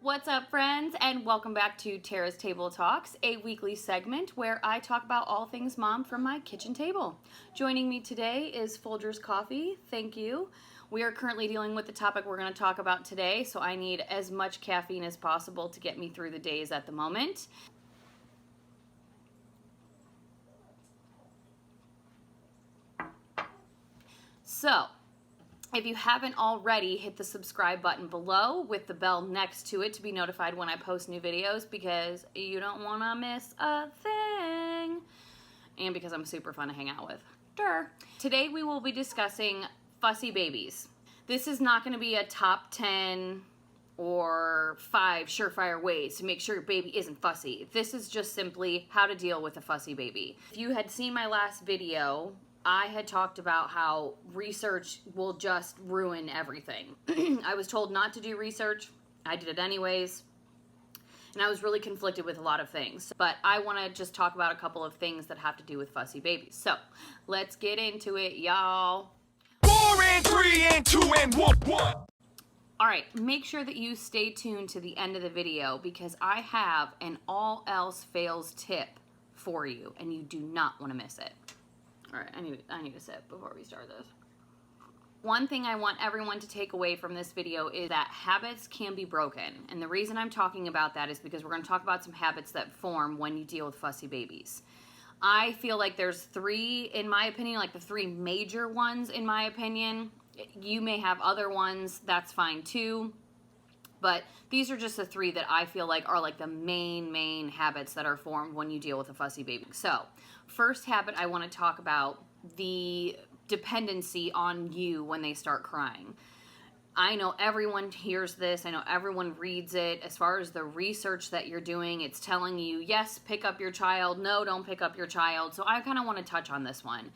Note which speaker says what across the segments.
Speaker 1: What's up, friends, and welcome back to Tara's Table Talks, a weekly segment where I talk about all things mom from my kitchen table. Joining me today is Folgers Coffee. Thank you. We are currently dealing with the topic we're going to talk about today, so I need as much caffeine as possible to get me through the days at the moment. So, if you haven't already, hit the subscribe button below with the bell next to it to be notified when I post new videos because you don't want to miss a thing. And because I'm super fun to hang out with. Durr. Today we will be discussing fussy babies. This is not going to be a top 10 or 5 surefire ways to make sure your baby isn't fussy. This is just simply how to deal with a fussy baby. If you had seen my last video, I had talked about how research will just ruin everything. I was told not to do research. I did it anyways. And I was really conflicted with a lot of things. But I want to just talk about a couple of things that have to do with fussy babies. So, let's get into it, y'all.
Speaker 2: 4 and 3 and 2 and 1.
Speaker 1: Alright, make sure that you stay tuned to the end of the video because I have an all else fails tip for you and you do not want to miss it. Alright, I need a sip before we start this. One thing I want everyone to take away from this video is that habits can be broken. And the reason I'm talking about that is because we're going to talk about some habits that form when you deal with fussy babies. I feel like there's 3, in my opinion, like the 3 major ones in my opinion. You may have other ones, that's fine too. But these are just the 3 that I feel like are like the main habits that are formed when you deal with a fussy baby. So, first habit I want to talk about, the dependency on you when they start crying. I know everyone hears this, I know everyone reads it. As far as the research that you're doing, it's telling you, yes, pick up your child, no, don't pick up your child. So I kind of want to touch on this one.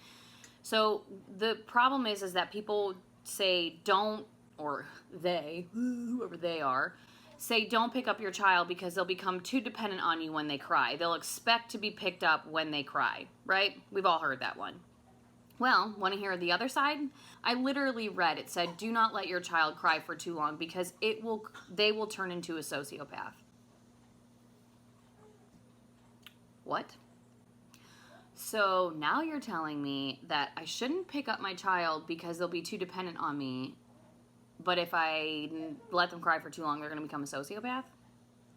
Speaker 1: So the problem is that people say don't, or they, whoever they are, say don't pick up your child because they'll become too dependent on you when they cry. They'll expect to be picked up when they cry, right? We've all heard that one. Well, want to hear the other side? I literally read it said, do not let your child cry for too long because they will turn into a sociopath. What? So now you're telling me that I shouldn't pick up my child because they'll be too dependent on me, but if I let them cry for too long, they're going to become a sociopath?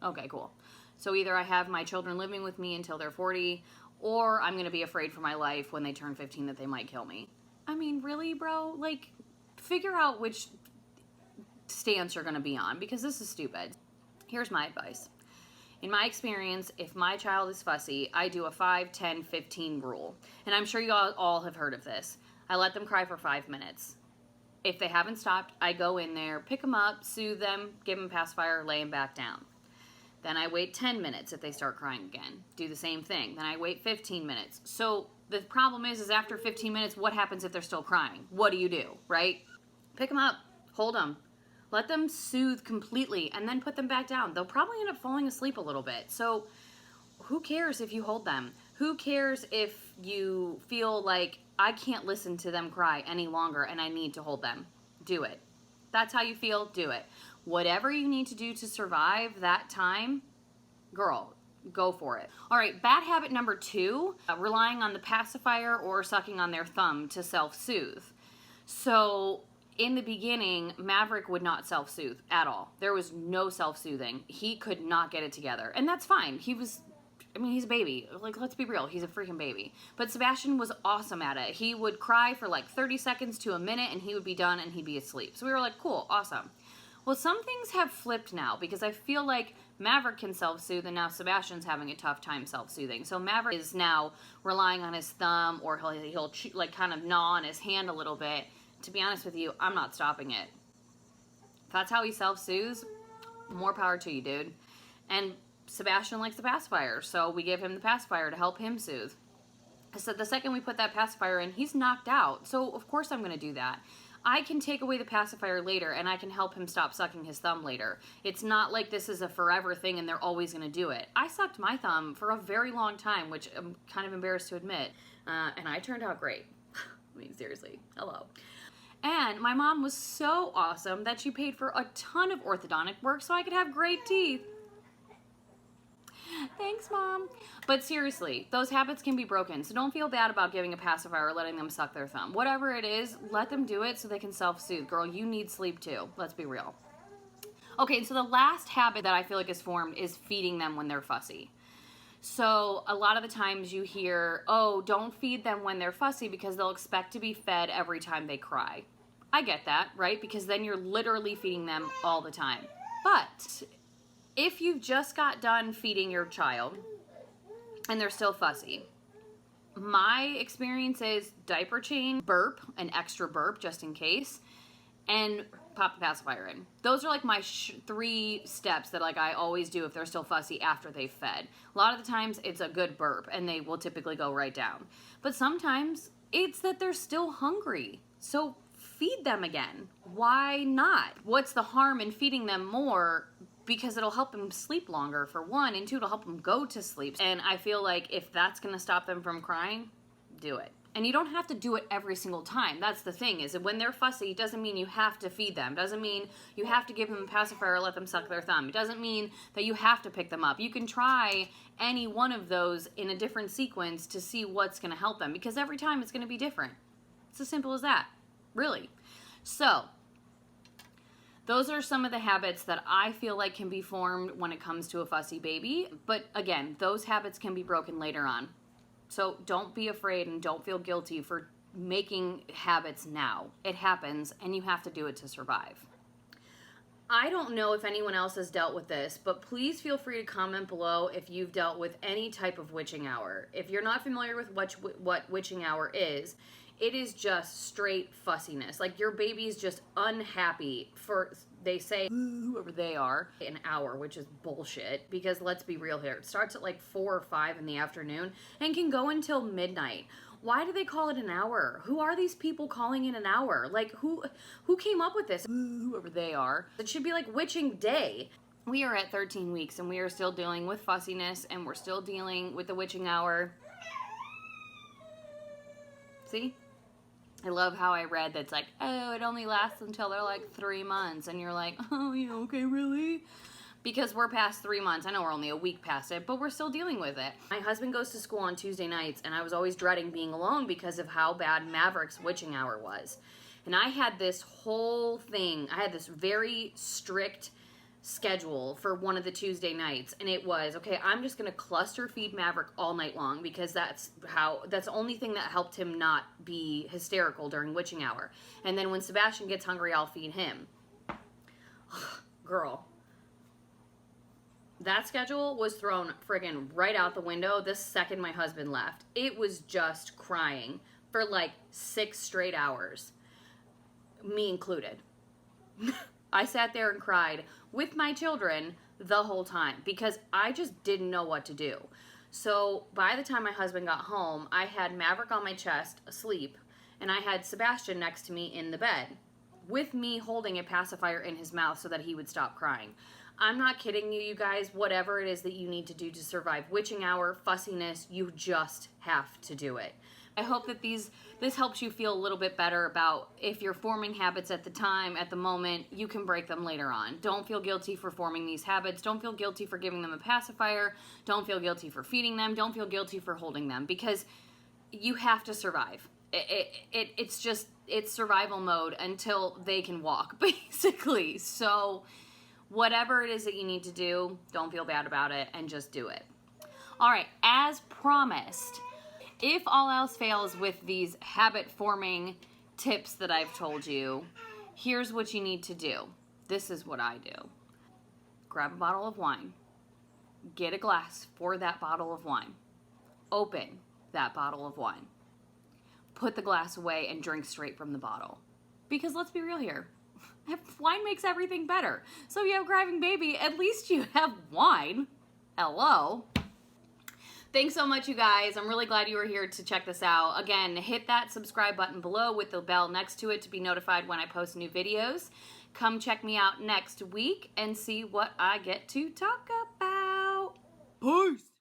Speaker 1: Okay, cool. So either I have my children living with me until they're 40, or I'm going to be afraid for my life when they turn 15 that they might kill me. I mean, really, bro? Like, figure out which stance you're going to be on, because this is stupid. Here's my advice. In my experience, if my child is fussy, I do a 5, 10, 15 rule. And I'm sure you all have heard of this. I let them cry for 5 minutes. If they haven't stopped, I go in there, pick them up, soothe them, give them a pacifier, lay them back down. Then I wait 10 minutes if they start crying again. Do the same thing. Then I wait 15 minutes. So the problem is after 15 minutes, what happens if they're still crying? What do you do, right? Pick them up, hold them, let them soothe completely, and then put them back down. They'll probably end up falling asleep a little bit. So who cares if you hold them? Who cares if you feel like I can't listen to them cry any longer and I need to hold them? Do it. That's how you feel, do it. Whatever you need to do to survive that time, girl, go for it. All right, bad habit number 2, relying on the pacifier or sucking on their thumb to self-soothe. So in the beginning, Maverick would not self-soothe at all. There was no self-soothing. He could not get it together. And that's fine. He's a baby. Like, let's be real. He's a freaking baby. But Sebastian was awesome at it. He would cry for like 30 seconds to a minute and he would be done and he'd be asleep. So we were like, cool, awesome. Well, some things have flipped now because I feel like Maverick can self-soothe and now Sebastian's having a tough time self-soothing. So Maverick is now relying on his thumb or he'll like kind of gnaw on his hand a little bit. To be honest with you, I'm not stopping it. If that's how he self-soothes, more power to you, dude. And Sebastian likes the pacifier, so we give him the pacifier to help him soothe. So the second we put that pacifier in, he's knocked out. So of course I'm going to do that. I can take away the pacifier later and I can help him stop sucking his thumb later. It's not like this is a forever thing and they're always going to do it. I sucked my thumb for a very long time, which I'm kind of embarrassed to admit, and I turned out great. I mean, seriously, hello. And my mom was so awesome that she paid for a ton of orthodontic work so I could have great teeth. Thanks, Mom. But seriously, those habits can be broken, so don't feel bad about giving a pacifier or letting them suck their thumb. Whatever it is, let them do it so they can self-soothe. Girl, you need sleep too. Let's be real. Okay, so the last habit that I feel like is formed is feeding them when they're fussy. So a lot of the times you hear, oh, don't feed them when they're fussy because they'll expect to be fed every time they cry. I get that, right? Because then you're literally feeding them all the time. But if you've just got done feeding your child and they're still fussy, my experience is diaper change, burp, an extra burp just in case, and pop the pacifier in. Those are like my 3 steps that like I always do if they're still fussy after they've fed. A lot of the times it's a good burp and they will typically go right down. But sometimes it's that they're still hungry. So feed them again. Why not? What's the harm in feeding them more? Because it'll help them sleep longer, for one, and 2, it'll help them go to sleep. And I feel like if that's gonna stop them from crying, do it. And you don't have to do it every single time. That's the thing, is that when they're fussy, it doesn't mean you have to feed them. It doesn't mean you have to give them a pacifier or let them suck their thumb. It doesn't mean that you have to pick them up. You can try any one of those in a different sequence to see what's gonna help them, because every time it's gonna be different. It's as simple as that, really. So, those are some of the habits that I feel like can be formed when it comes to a fussy baby. But again, those habits can be broken later on. So don't be afraid and don't feel guilty for making habits now. It happens and you have to do it to survive. I don't know if anyone else has dealt with this, but please feel free to comment below if you've dealt with any type of witching hour. If you're not familiar with what witching hour is, it is just straight fussiness. Like your baby's just unhappy for, they say, whoever they are, an hour, which is bullshit. Because let's be real here. It starts at like 4 or 5 in the afternoon and can go until midnight. Why do they call it an hour? Who are these people calling it an hour? Like who came up with this? Whoever they are. It should be like witching day. We are at 13 weeks and we are still dealing with fussiness and we're still dealing with the witching hour. See? I love how I read that's like, oh, it only lasts until they're like 3 months. And you're like, oh, yeah, okay, really? Because we're past 3 months. I know we're only a week past it, but we're still dealing with it. My husband goes to school on Tuesday nights, and I was always dreading being alone because of how bad Maverick's witching hour was. And I had this whole thing. I had this very strict schedule for one of the Tuesday nights, and it was, okay, I'm just gonna cluster feed Maverick all night long because that's the only thing that helped him not be hysterical during witching hour. And then when Sebastian gets hungry, I'll feed him. Girl, that schedule was thrown friggin' right out the window the second my husband left. It was just crying for like 6 straight hours, me included. I sat there and cried with my children the whole time because I just didn't know what to do. So by the time my husband got home, I had Maverick on my chest asleep and I had Sebastian next to me in the bed with me holding a pacifier in his mouth so that he would stop crying. I'm not kidding you, you guys. Whatever it is that you need to do to survive witching hour, fussiness, you just have to do it. I hope that this helps you feel a little bit better about if you're forming habits at the time, at the moment, you can break them later on. Don't feel guilty for forming these habits. Don't feel guilty for giving them a pacifier. Don't feel guilty for feeding them. Don't feel guilty for holding them because you have to survive. It's survival mode until they can walk, basically. So whatever it is that you need to do, don't feel bad about it and just do it. All right, as promised, if all else fails with these habit forming tips that I've told you, here's what you need to do. This is what I do. Grab a bottle of wine. Get a glass for that bottle of wine. Open that bottle of wine. Put the glass away and drink straight from the bottle. Because let's be real here. Wine makes everything better. So if you have a crying baby, at least you have wine. Hello. Thanks so much, you guys. I'm really glad you were here to check this out. Again, hit that subscribe button below with the bell next to it to be notified when I post new videos. Come check me out next week and see what I get to talk about. Peace.